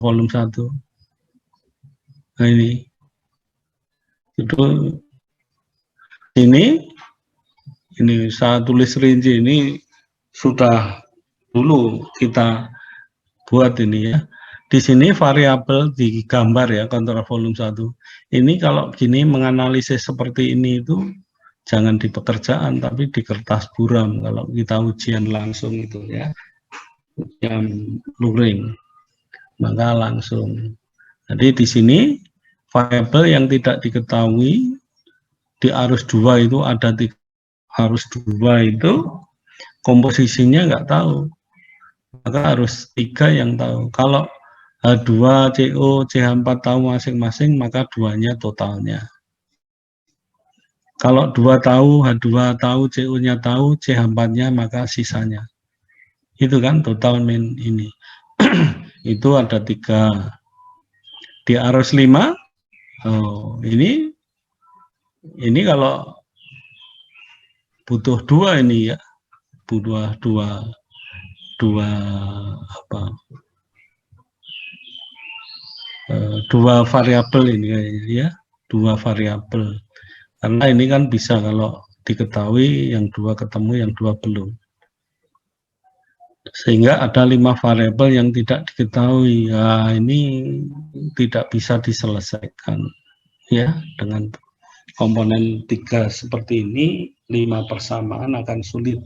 volume 1. Nah ini. Itu ini saya tulis rinci, ini sudah dulu kita buat ini ya. Di sini variabel di gambar ya, kontrol volume 1. Ini kalau gini menganalisis seperti ini itu jangan di pekerjaan tapi di kertas buram kalau kita ujian langsung itu ya. Ujian luring. Maka langsung. Jadi di sini variabel yang tidak diketahui di arus 2 itu ada arus 2 itu komposisinya nggak tahu, maka arus 3 yang tahu. Kalau H2, CO, CH4 tahu masing-masing, maka 2-nya totalnya. Kalau 2 tahu, H2 tahu, CO-nya tahu, CH4-nya maka sisanya. Itu kan total min ini. Itu ada 3. Di arus 5, ini kalau butuh 2 ini ya, butuh dua variabel ini kayaknya ya, 2 variabel. Karena ini kan bisa kalau diketahui yang 2 ketemu, yang 2 belum. Sehingga ada 5 variabel yang tidak diketahui. Ya, ini tidak bisa diselesaikan ya dengan komponen 3 seperti ini. 5 persamaan akan sulit,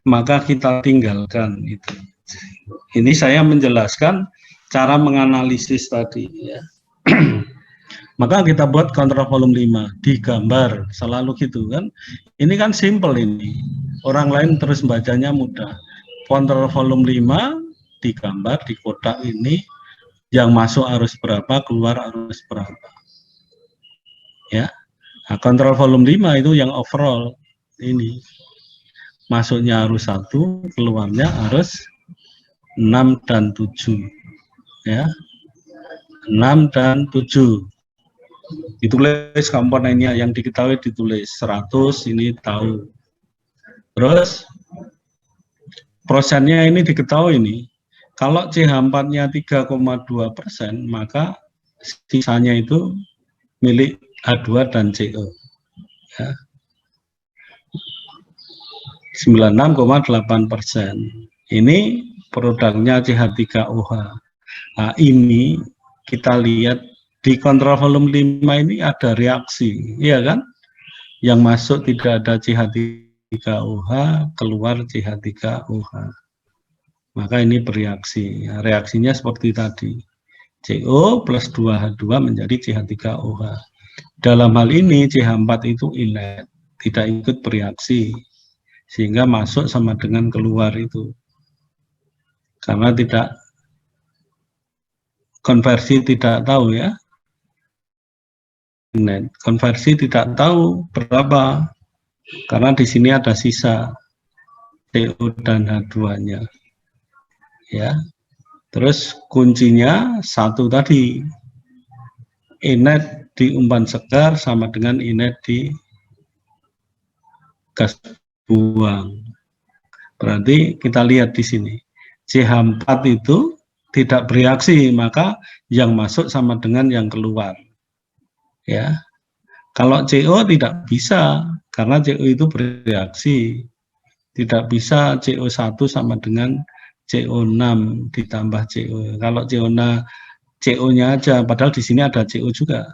maka kita tinggalkan itu. Ini saya menjelaskan cara menganalisis tadi ya. Maka kita buat kontrol volume 5 di gambar, selalu gitu kan. Ini kan simple ini, orang lain terus bacanya mudah. Kontrol volume 5 di gambar, di kotak ini, yang masuk arus berapa, keluar arus berapa ya. Nah, kontrol volume 5 itu yang overall ini, masuknya arus 1, keluarnya arus 6 dan 7 ya, 6 dan 7 ditulis komponennya, yang diketahui ditulis 100, ini tahu. Terus prosennya ini diketahui ini, kalau CH4-nya 3,2%, maka sisanya itu milik H2 dan CO ya. 96,8%. Ini produknya CH3OH. Nah, ini kita lihat di kontrol volume 5 ini ada reaksi, ya kan? Yang masuk tidak ada CH3OH, keluar CH3OH. Maka ini bereaksi. Ya, reaksinya seperti tadi. CO plus 2H2 menjadi CH3OH. Dalam hal ini CH4 itu inlet, tidak ikut bereaksi, sehingga masuk sama dengan keluar itu. Karena tidak konversi, tidak tahu ya. Konversi tidak tahu berapa, karena di sini ada sisa CO dan H2-nya. Ya. Terus kuncinya 1 tadi. Inet di umpan segar sama dengan inet di gas buang. Berarti kita lihat di sini, CH4 itu tidak bereaksi, maka yang masuk sama dengan yang keluar. Ya. Kalau CO tidak bisa, karena CO itu bereaksi. Tidak bisa CO1 sama dengan CO6 ditambah CO. Kalau CO-nya aja, padahal di sini ada CO juga.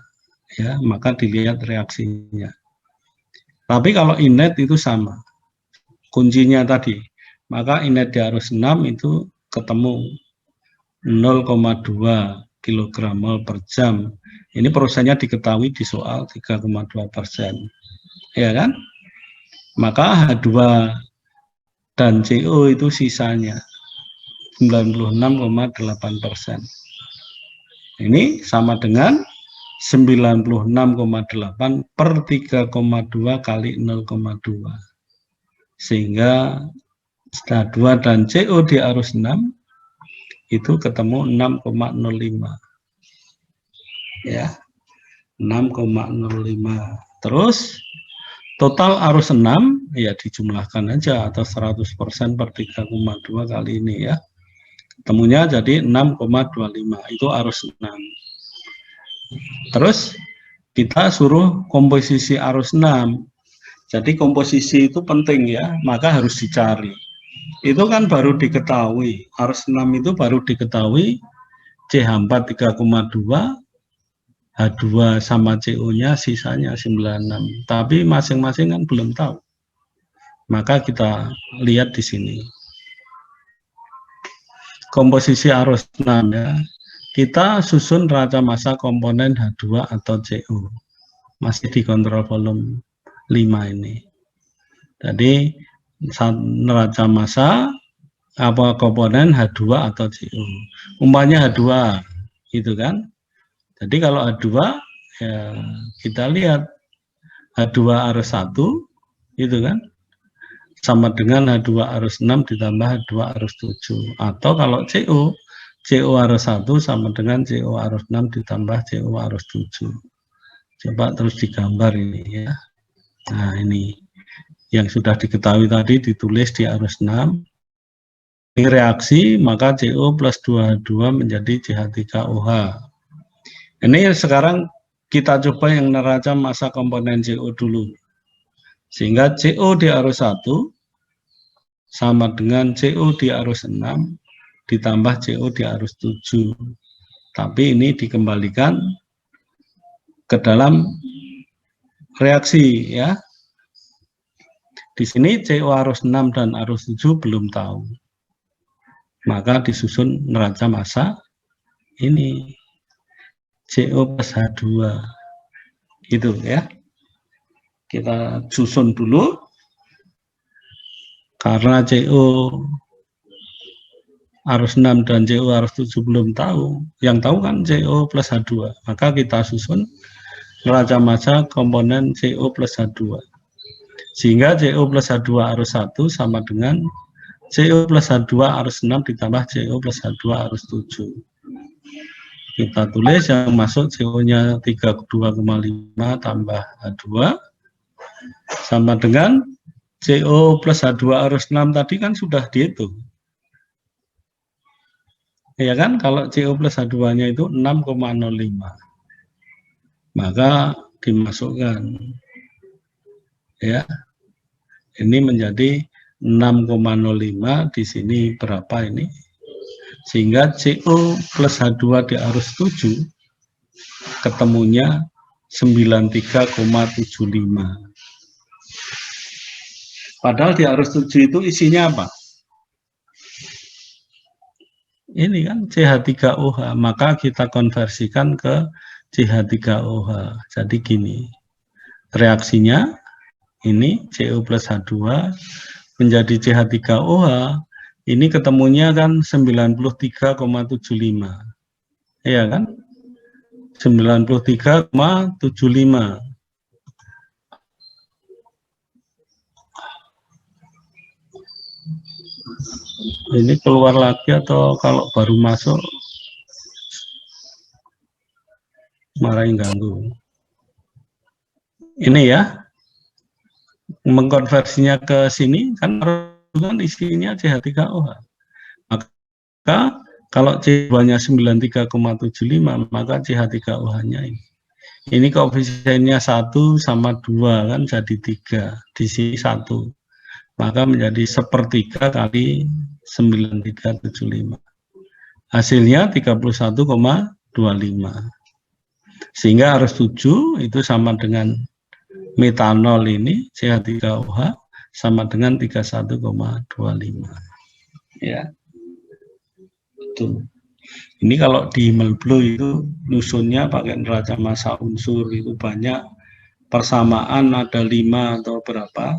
Ya, maka dilihat reaksinya. Tapi kalau inet itu sama. Kuncinya tadi, maka inet di arus 6 itu ketemu 0,2 kg mol per jam. Ini prosesnya diketahui di soal 3,2%. Ya kan? Maka H2 dan CO itu sisanya 96,8%. Ini sama dengan 96,8 per 3,2 kali 0,2. Sehingga H2 dan CO di arus 6 itu ketemu 6,05. Ya. 6,05. Terus total arus 6 ya dijumlahkan aja, atau 100% per 3,2 kali ini ya. Ketemunya jadi 6,25, itu arus 6. Terus kita suruh komposisi arus 6. Jadi komposisi itu penting ya, maka harus dicari. Itu kan baru diketahui, arus 6 itu baru diketahui CH4 3,2, H2 sama CO-nya sisanya 96. Tapi masing-masing kan belum tahu. Maka kita lihat di sini. Komposisi arus 6 ya. Kita susun neraca massa komponen H2 atau CO. Masih di kontrol volume 5 ini. Jadi neraca massa apa komponen H2 atau CO. Umpamanya H2 gitu kan. Jadi kalau H2 ya kita lihat H2 arus 1 gitu kan sama dengan H2 arus 6 ditambah H2 arus 7. Atau kalau CO arus 1 sama dengan CO arus 6 ditambah CO arus 7. Coba terus digambar ini ya. Nah ini yang sudah diketahui tadi ditulis di arus 6. Ini reaksi maka CO plus 2H2 menjadi CH3OH. Ini sekarang kita coba yang neraca massa komponen CO dulu. Sehingga CO di arus 1 sama dengan CO di arus 6 ditambah CO di arus 7. Tapi ini dikembalikan ke dalam reaksi ya. Di sini CO arus 6 dan arus 7 belum tahu. Maka disusun neraca massa ini CO plus H2. Gitu ya. Kita susun dulu. Karena CO arus 6 dan CO arus 7 belum tahu. Yang tahu kan CO plus H2. Maka kita susun neraca massa komponen CO plus H2. Sehingga CO plus H2 arus 1 sama dengan CO plus H2 arus 6 ditambah CO plus H2 arus 7. Kita tulis yang masuk CO-nya 32,5 tambah H2 sama dengan CO plus H2 arus 6 tadi kan sudah dihitung. Ya kan, kalau CO plus H2-nya itu 6,05. Maka dimasukkan. Ya. Ini menjadi 6,05, di sini berapa ini? Sehingga CO plus H2 di arus 7 ketemunya 93,75. Padahal di arus 7 itu isinya apa? Ini kan CH3OH, maka kita konversikan ke CH3OH. Jadi gini, reaksinya ini CO plus H2 menjadi CH3OH, ini ketemunya kan 93,75. Iya kan? 93,75. Ini keluar lagi atau kalau baru masuk marahin ganggu. Ini ya, mengkonversinya ke sini kan isinya CH3OH. Maka kalau C2-nya 93,75 maka CH3OH-nya ini. Ini koefisiennya 1 sama 2 kan jadi 3, di sini 1. Maka menjadi 1/3 kali 9375. Hasilnya 31,25. Sehingga arus 7 itu sama dengan metanol ini CH3OH sama dengan 31,25. Ya. Itu. Ini kalau di Melblo itu nyusunnya pakai neraca massa unsur itu banyak persamaan ada 5 atau berapa.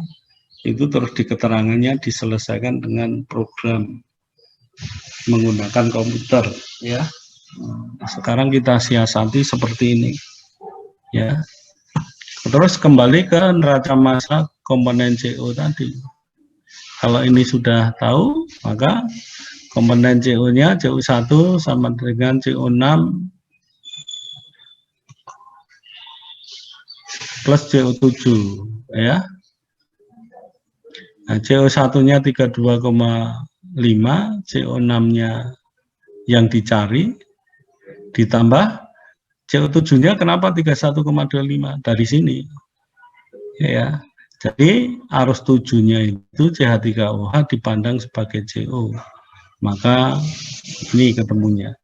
Itu terus di keterangannya diselesaikan dengan program menggunakan komputer ya. Sekarang kita siasati seperti ini ya. Terus kembali ke neraca massa komponen CO tadi. Kalau ini sudah tahu, maka komponen CO-nya CO1 sama dengan CO6 plus CO7 ya. Nah, CO1-nya 32,5, CO6-nya yang dicari ditambah CO7-nya kenapa 31,25 dari sini ya. Jadi arus 7-nya itu CH3OH dipandang sebagai CO, maka ini ketemunya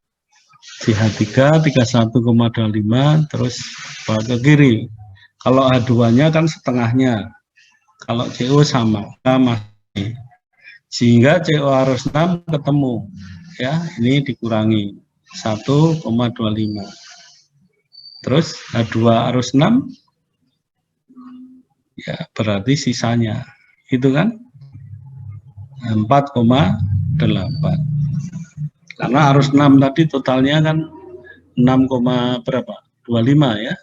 CH3 31,25 terus bawa ke kiri. Kalau H2-nya kan setengahnya, kalau CO sama masih, sehingga CO arus 6 ketemu ya, ini dikurangi 1,25. Terus H2 arus 6 ya berarti sisanya itu kan 4,8. Karena arus 6 tadi totalnya kan 6, berapa? 25 ya.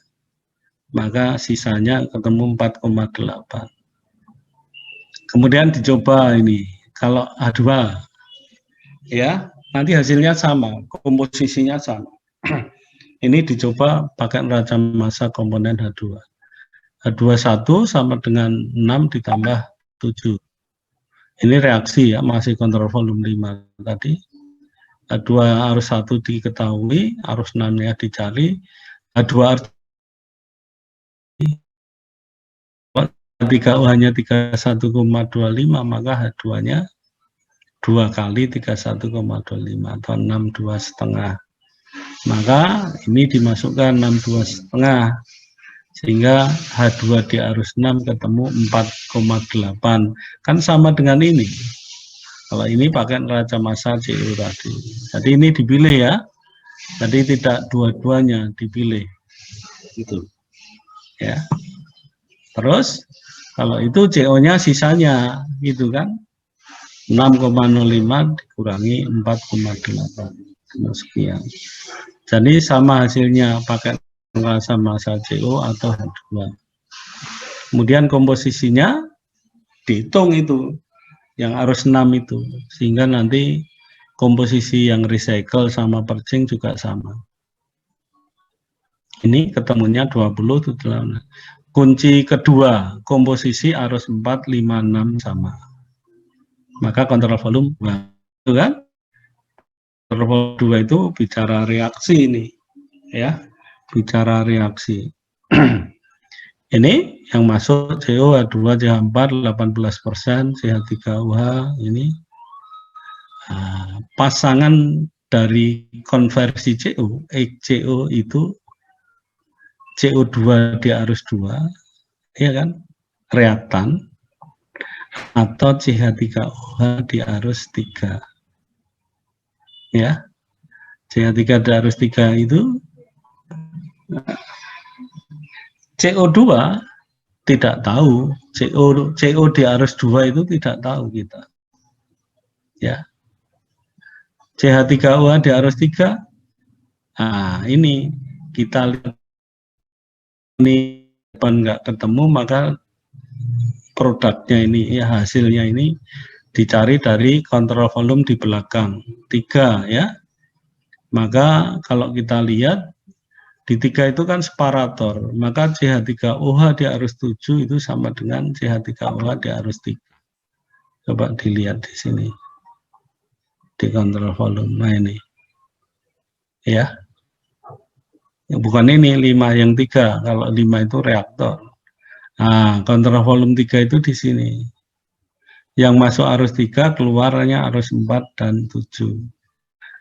Maka sisanya ketemu 4,8. Kemudian dicoba ini kalau H2 ya, nanti hasilnya sama, komposisinya sama. Ini dicoba pakai neraca massa komponen H2. H21 sama dengan 6 ditambah 7. Ini reaksi ya, masih kontrol volume 5 tadi. H2 arus 1 diketahui, arus 6-nya dicari. H2 arus 3U-nya 31,25, maka H2-nya 2 kali 31,25 atau 62,5. Maka ini dimasukkan 62,5 sehingga H2 di arus 6 ketemu 4,8, kan sama dengan ini. Kalau ini pakai neraca massa CO tadi. Jadi ini dipilih ya. Jadi tidak dua-duanya dipilih. Gitu. Ya. Terus kalau itu CO-nya sisanya gitu kan. 6,05 dikurangi 4,8. Sekian. Jadi sama hasilnya pakai neraca massa CO atau H2. Kemudian komposisinya dihitung itu yang arus 6 itu, sehingga nanti komposisi yang recycle sama purging juga sama. Ini ketemunya 20. Kunci kedua, komposisi arus 4, 5, 6 sama. Maka kontrol volume itu kan. Kontrol volume 2 itu bicara reaksi ini ya. Bicara reaksi. Ini yang masuk CO H2 CH4 18%, CH3OH ini pasangan dari konversi CO, CO itu CO2 di arus 2 ya kan, reaktan, atau CH3OH di arus 3 ya. CH3 di arus 3 itu CO2 tidak tahu, CO di arus 2 itu tidak tahu kita. Ya. CH3OH di arus 3. Nah, ini kita lihat ini enggak ketemu, maka produknya ini ya, hasilnya ini dicari dari kontrol volume di belakang 3 ya. Maka kalau kita lihat di 3 itu kan separator, maka CH3OH di arus 7 itu sama dengan CH3OH di arus 3. Coba dilihat di sini. Di kontrol volume. Nah ini. Ya. Bukan ini 5 yang 3. Kalau 5 itu reaktor. Nah, kontrol volume 3 itu di sini. Yang masuk arus 3, keluarnya arus 4 dan 7.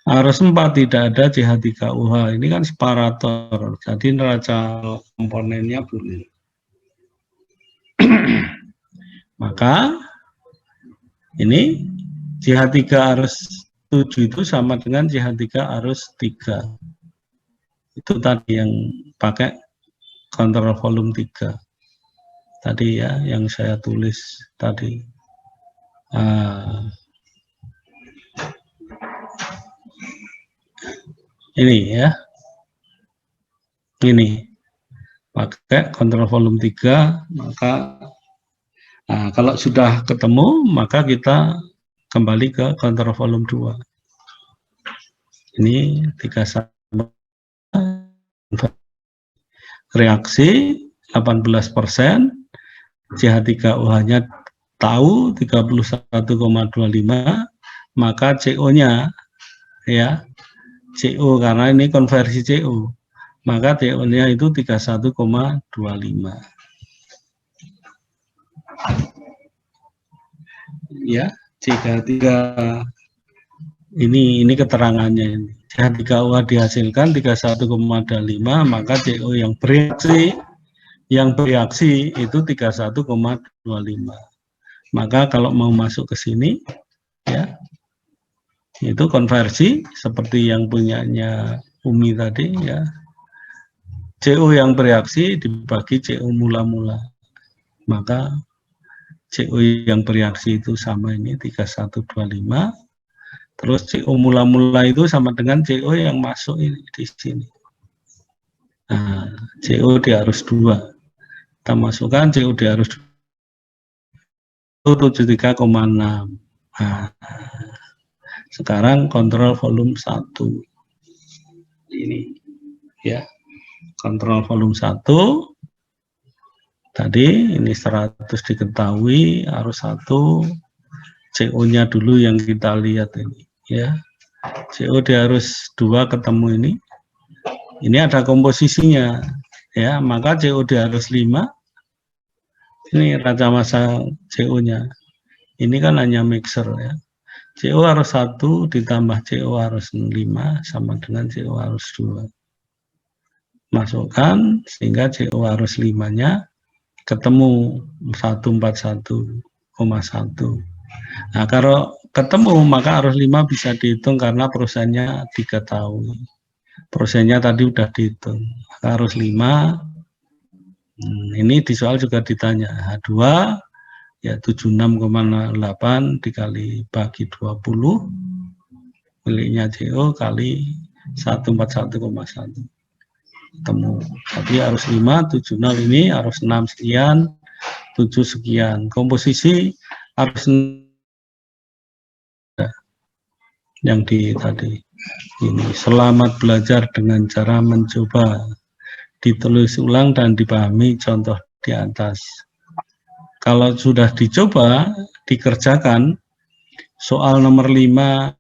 Arus 4 tidak ada CH3OH, ini kan separator, jadi neraca komponennya boleh. Maka ini CH3 arus 7 itu sama dengan CH3 arus 3. Itu tadi yang pakai kontrol volume 3. Tadi ya, yang saya tulis tadi. Ini ya, ini pakai kontrol volume 3, maka kalau sudah ketemu maka kita kembali ke kontrol volume 2. Ini 3 sama reaksi 18%, CH3OH-nya tahu 31,25, maka CO-nya ya CO karena ini konversi CO. Maka CO-nya itu 31,25. Ya, jika ini keterangannya ini. Jika UH dihasilkan 31,25, maka CO yang bereaksi itu 31,25. Maka kalau mau masuk ke sini, ya, itu konversi seperti yang punyanya Umi tadi, ya. CO yang bereaksi dibagi CO mula-mula. Maka CO yang bereaksi itu sama ini 3125. Terus CO mula-mula itu sama dengan CO yang masuk ini di sini. Nah, CO di arus 2. Kita masukkan CO di arus 73,6. Nah, sekarang kontrol volume 1. Ini ya. Kontrol volume 1. Tadi ini 100 diketahui, arus 1, CO-nya dulu yang kita lihat ini ya. CO di arus 2 ketemu ini. Ini ada komposisinya ya, maka CO di arus 5 ini raca massa CO-nya. Ini kan hanya mixer ya. CO arus 1 ditambah CO arus 5 sama dengan CO arus 2. Masukkan sehingga CO arus 5-nya ketemu 141,1. Nah, kalau ketemu maka arus 5 bisa dihitung karena prosesnya diketahui. Prosesnya tadi udah dihitung. Maka arus 5 ini di soal juga ditanya H2 ya 76,8 dikali bagi 20 miliknya CO kali 141,1 ketemu. Tapi arus 5 70 ini arus 6 sekian 7 sekian. Komposisi arus yang di tadi ini. Selamat belajar dengan cara mencoba, ditulis ulang dan dipahami contoh di atas. Kalau sudah dicoba dikerjakan, soal nomor 5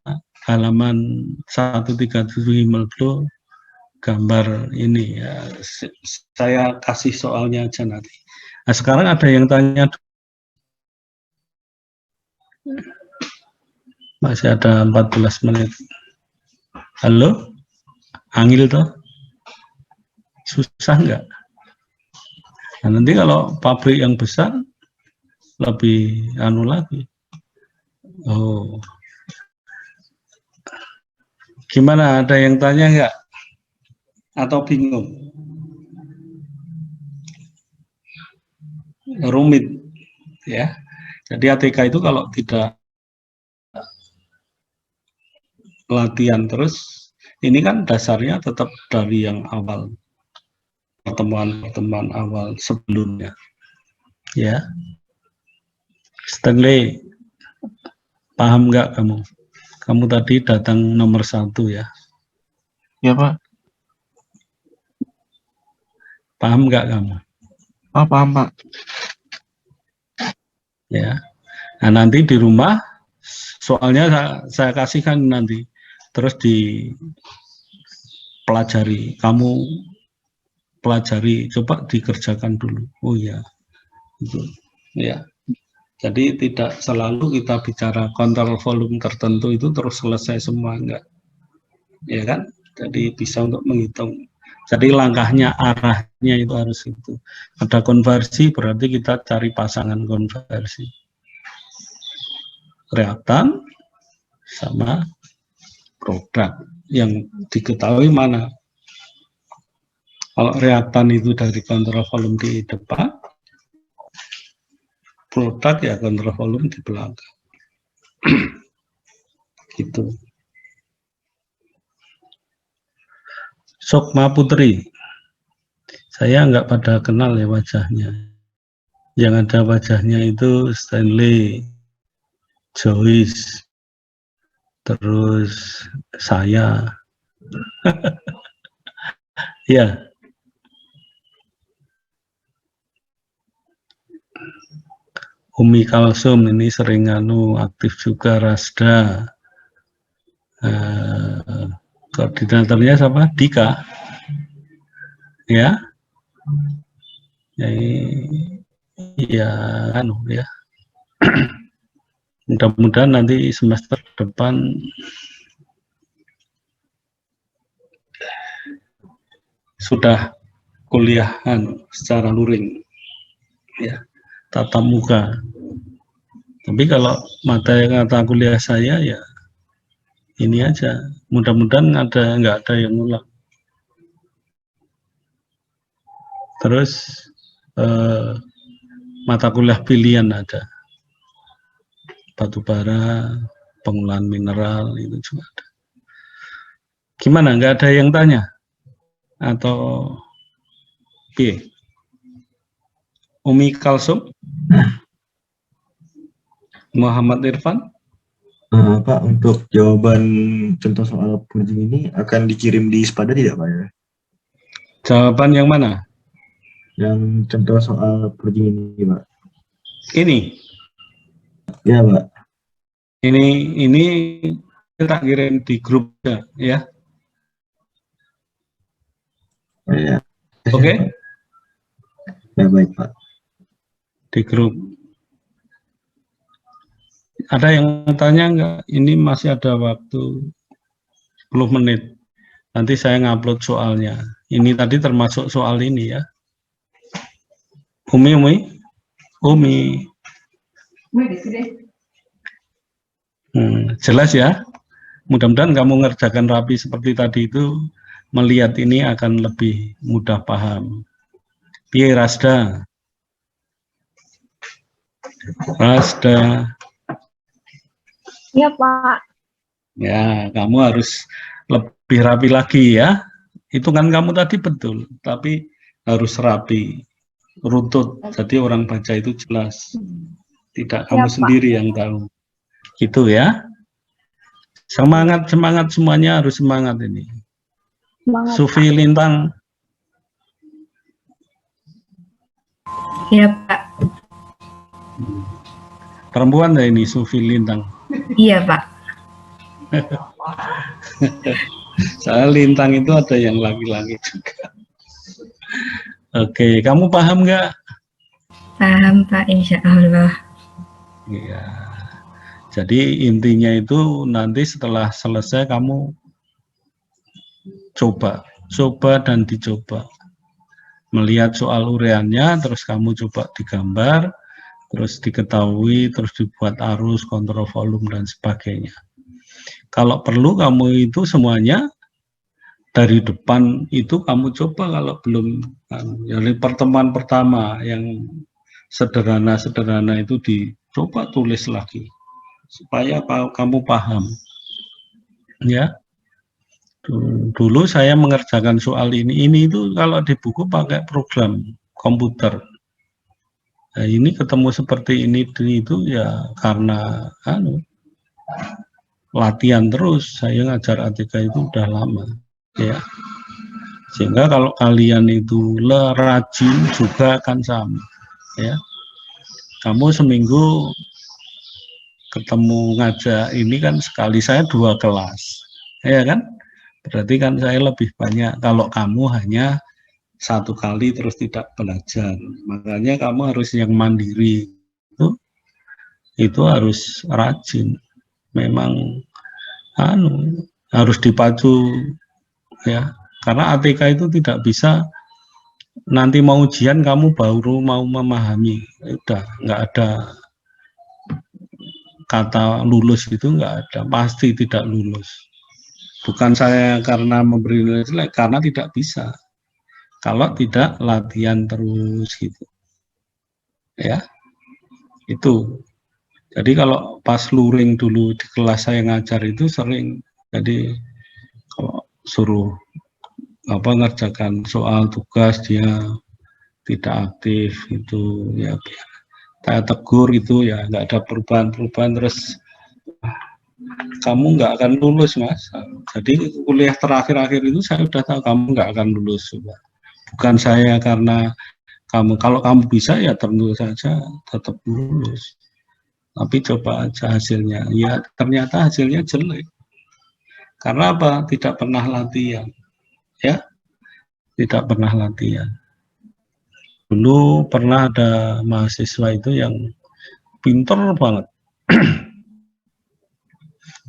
halaman 137 Himmelblow gambar ini ya, saya kasih soalnya aja nanti. Nah, sekarang ada yang tanya, masih ada 14 menit. Halo, Angil toh? Susah nggak? Nah, nanti kalau pabrik yang besar lebih anu lagi. Oh, gimana? Ada yang tanya nggak? Atau bingung? Rumit, ya. Jadi ATK itu kalau tidak latihan terus, ini kan dasarnya tetap dari yang awal, pertemuan-pertemuan awal sebelumnya, ya. Stanley, paham nggak kamu? Kamu tadi datang nomor 1 ya? Ya Pak. Paham nggak kamu? Oh, paham Pak. Ya. Nah, nanti di rumah soalnya saya kasihkan nanti, terus dipelajari. Kamu pelajari, coba dikerjakan dulu. Oh ya, itu ya. Jadi tidak selalu kita bicara kontrol volume tertentu itu terus selesai semua, enggak. Ya kan? Jadi bisa untuk menghitung. Jadi langkahnya, arahnya itu harus itu. Ada konversi berarti kita cari pasangan konversi. Reaktan sama produk yang diketahui mana. Kalau reaktan itu dari kontrol volume di depan, produk ya kontrol volume di belakang. Gitu. Sokma Putri, saya nggak pada kenal ya wajahnya. Yang ada wajahnya itu Stanley, Joyce, terus saya. Ya. Umi Kalsum ini sering aktif juga, Rasda, Koordinatornya siapa? Dika. Ya. Ya, ya. Mudah-mudahan nanti semester depan sudah kuliahan secara luring, ya, tatap muka. Tapi kalau mata kuliah saya ya ini aja. Mudah-mudahan nggak ada yang ngulang. Terus mata kuliah pilihan ada, batubara, pengolahan mineral itu juga ada. Gimana? Nggak ada yang tanya? Atau B? Umi Kalsum? Muhammad Irfan? Pak, untuk jawaban contoh soal purging ini akan dikirim di Spada tidak, Pak ya? Jawaban yang mana? Yang contoh soal purging ini, Pak. Ini? Ya, Pak. Ini kita kirim di grup ya. Oh, ya. Oke? Ya, baik, Pak. Di grup. Ada yang tanya nggak? Ini masih ada waktu 10 menit. Nanti saya ngupload soalnya. Ini tadi termasuk soal ini ya. Umi. Jelas ya? Mudah-mudahan kamu ngerjakan rapi seperti tadi itu, melihat ini akan lebih mudah paham. Piye Rasda? Iya, Pak. Ya, kamu harus lebih rapi lagi ya. Hitungan kamu tadi betul, tapi harus rapi, runtut. Jadi orang baca itu jelas. Tidak kamu sendiri yang tahu. Gitu ya. Semangat semuanya harus semangat ini. Semangat, Sufi Pak. Lintang. Iya, Pak. Perempuan ya ini Sufi Lintang. Iya, Pak. Soal Lintang itu ada yang laki-laki juga. Oke, kamu paham nggak? Paham, Pak, insya Allah. Iya. Jadi intinya itu nanti setelah selesai kamu coba dan dicoba. Melihat soal ureannya, terus kamu coba digambar, terus diketahui, terus dibuat arus, kontrol volume, dan sebagainya. Kalau perlu kamu itu semuanya dari depan itu kamu coba kalau belum. Jadi pertemuan pertama yang sederhana itu dicoba tulis lagi supaya kamu paham. Ya. Dulu saya mengerjakan soal ini itu kalau di buku pakai program komputer. Nah, ini ketemu seperti ini itu ya karena latihan terus. Saya ngajar ATK itu udah lama, ya. Sehingga kalau kalian itu rajin juga akan sama, ya. Kamu seminggu ketemu ngajak ini kan sekali, saya 2 kelas, ya kan? Berarti kan saya lebih banyak. Kalau kamu hanya 1 kali terus tidak belajar, makanya kamu harus yang mandiri. Itu harus rajin. Memang harus dipacu ya. Karena ATK itu tidak bisa nanti mau ujian kamu baru mau memahami. Udah nggak ada kata lulus itu, nggak ada, pasti tidak lulus. Bukan saya karena memberi nilai jelek, karena tidak bisa kalau tidak latihan terus gitu ya. Itu jadi kalau pas luring dulu di kelas saya ngajar itu sering, jadi kalau suruh ngerjakan soal tugas dia tidak aktif itu ya, saya tegur itu ya, nggak ada perubahan terus kamu nggak akan lulus mas. Jadi kuliah terakhir itu saya udah tahu kamu nggak akan lulus juga. Bukan saya karena kamu, kalau kamu bisa ya tentu saja tetap lulus, tapi coba aja hasilnya. Ya ternyata hasilnya jelek Karena apa? Tidak pernah latihan, ya, tidak pernah latihan. Dulu pernah ada mahasiswa itu yang pinter banget.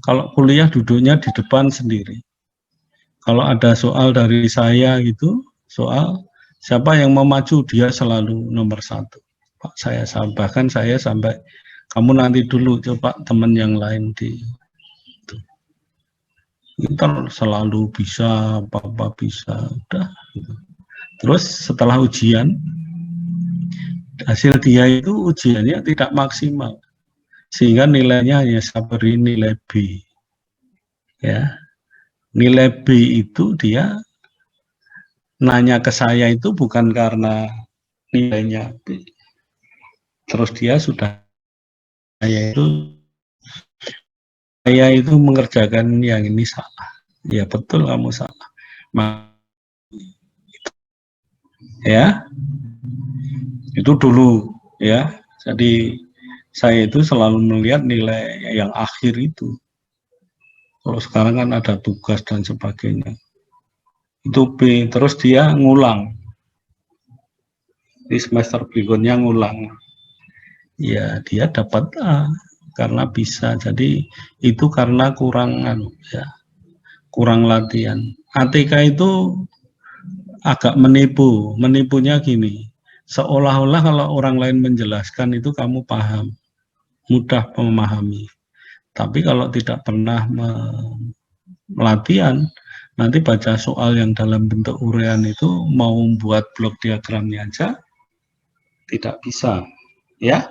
Kalau kuliah duduknya di depan sendiri. Kalau ada soal dari saya gitu, soal siapa yang mau maju, dia selalu nomor 1. Pak, bahkan saya sampai, kamu nanti dulu, coba teman yang lain di itu. Pinter, selalu bisa, apa-apa bisa, udah. Gitu. Terus setelah ujian, hasil dia itu ujiannya tidak maksimal. Sehingga nilainya hanya sampai nilai B. Ya. Nilai B itu dia nanya ke saya itu bukan karena nilainya B. Terus dia sudah, saya itu mengerjakan yang ini salah. Ya betul, kamu salah. Ya, itu dulu ya. Jadi saya itu selalu melihat nilai yang akhir itu. Kalau sekarang kan ada tugas dan sebagainya. Itu B, terus dia ngulang. Di semester berikutnya ngulang. Ya, dia dapat A karena bisa. Jadi itu karena kurang kurang latihan. ATK itu agak menipu. Menipunya gini. Seolah-olah kalau orang lain menjelaskan itu kamu paham. Mudah memahami. Tapi kalau tidak pernah latihan, nanti baca soal yang dalam bentuk urean itu mau buat blok diagramnya aja tidak bisa, ya.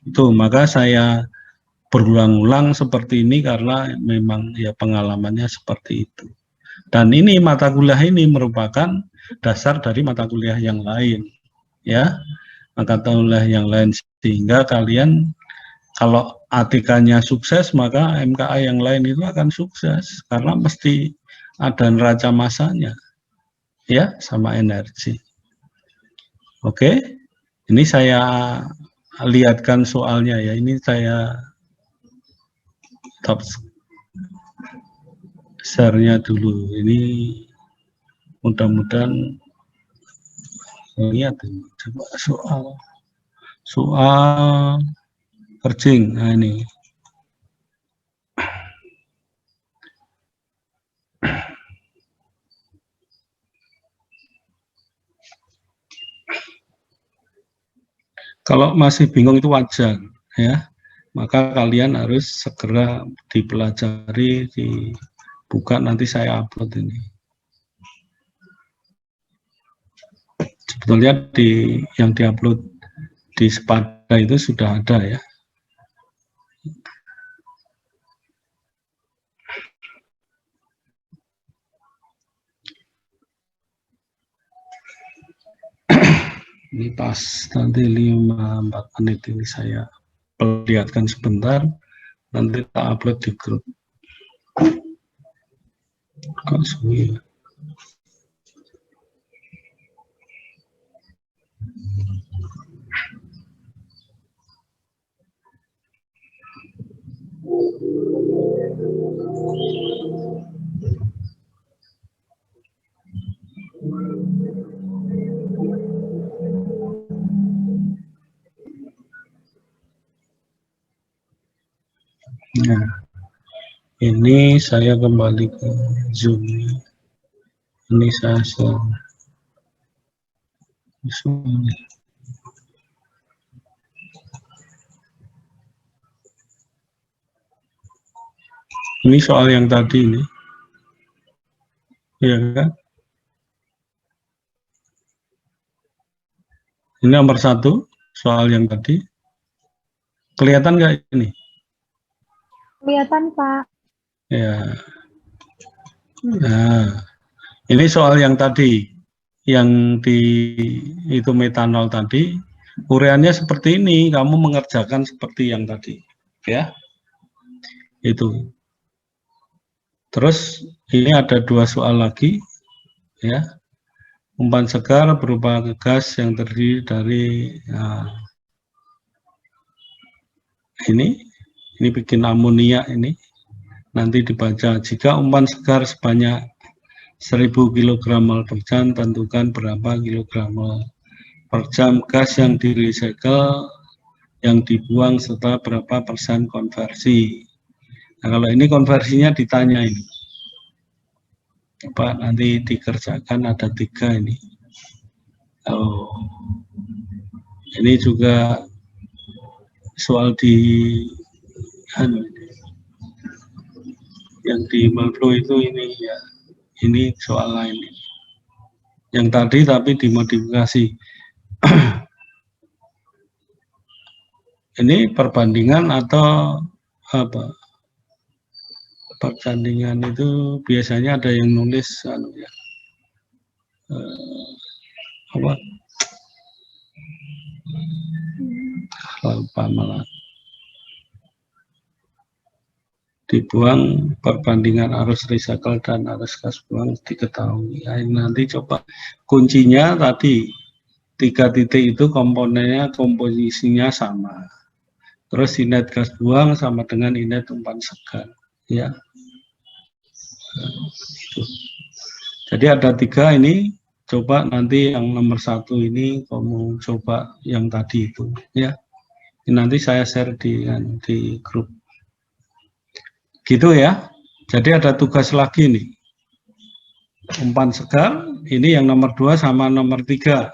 Itu maka saya berulang-ulang seperti ini karena memang ya pengalamannya seperti itu. Dan ini mata kuliah ini merupakan dasar dari mata kuliah yang lain, ya. Mata kuliah yang lain sehingga kalian kalau ATK-nya sukses, maka MKA yang lain itu akan sukses karena mesti ada neraca masanya, ya, sama energi. Oke, ini saya lihatkan soalnya ya. Ini saya top share-nya dulu. Ini mudah-mudahan lihat ini. Coba soal kerjing. Nah ini. Kalau masih bingung itu wajar, ya. Maka kalian harus segera dipelajari, dibuka, nanti saya upload ini. Sebetulnya yang diupload di Spada itu sudah ada ya. Ini pas nanti 5-4 menit ini saya perlihatkan sebentar, nanti tak upload di grup. Kok suwi? Nah, ini saya kembali ke Zoom. Ini saya ini soal yang tadi ini, ya kan? Ini nomor 1 soal yang tadi. Kelihatan nggak ini? Kelihatan, Pak. Ya. Nah, ini soal yang tadi, yang itu metanol tadi, ureannya seperti ini, kamu mengerjakan seperti yang tadi, ya. Itu. Terus ini ada 2 soal lagi, ya. Umpan segar berupa gas yang terdiri dari ini bikin amonia ini, Nanti dibaca, jika umpan segar sebanyak 1000 kg per jam, tentukan berapa kilogram per jam gas yang di-recycle, yang dibuang serta berapa persen konversi. Nah, kalau ini konversinya ditanya ini. Coba nanti dikerjakan, ada 3 ini. Oh, ini juga soal di yang di Malbro itu ini ya, ini soal lain. Yang tadi tapi dimodifikasi. Ini perbandingan atau apa? Perbandingan itu biasanya ada yang nulis apa? Lupa malah. Dibuang perbandingan arus recycle dan arus gas buang diketahui. Ya, nanti coba kuncinya tadi 3 titik itu komponennya komposisinya sama. Terus inlet gas buang sama dengan inlet umpan segar. Ya. Jadi ada 3 ini. Coba nanti yang nomor 1 ini kamu coba yang tadi itu. Ya. Nanti saya share di grup. Gitu ya. Jadi ada tugas lagi nih. Umpan segar, ini yang nomor 2 sama nomor 3.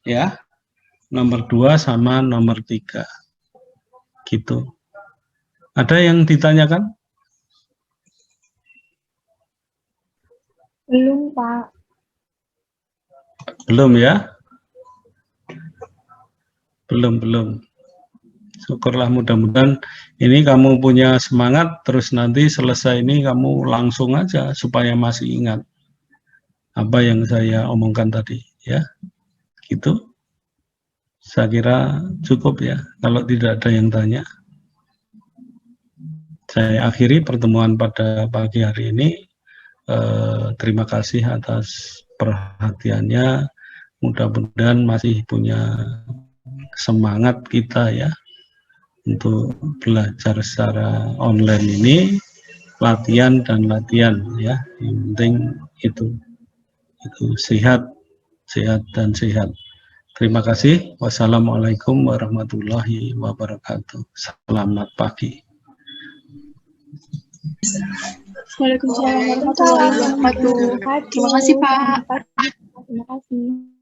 Ya. Nomor 2 sama nomor 3. Gitu. Ada yang ditanyakan? Belum, Pak. Belum ya? Belum. Syukurlah, mudah-mudahan ini kamu punya semangat, terus nanti selesai ini kamu langsung aja supaya masih ingat apa yang saya omongkan tadi, ya. Gitu. Saya kira cukup ya, kalau tidak ada yang tanya. Saya akhiri pertemuan pada pagi hari ini. Terima kasih atas perhatiannya. Mudah-mudahan masih punya semangat kita ya untuk belajar secara online ini, latihan ya. Yang penting itu sehat dan sehat. Terima kasih. Wassalamualaikum warahmatullahi wabarakatuh. Selamat pagi. Waalaikumsalam warahmatullahi wabarakatuh. Terima kasih, Pak. Terima kasih.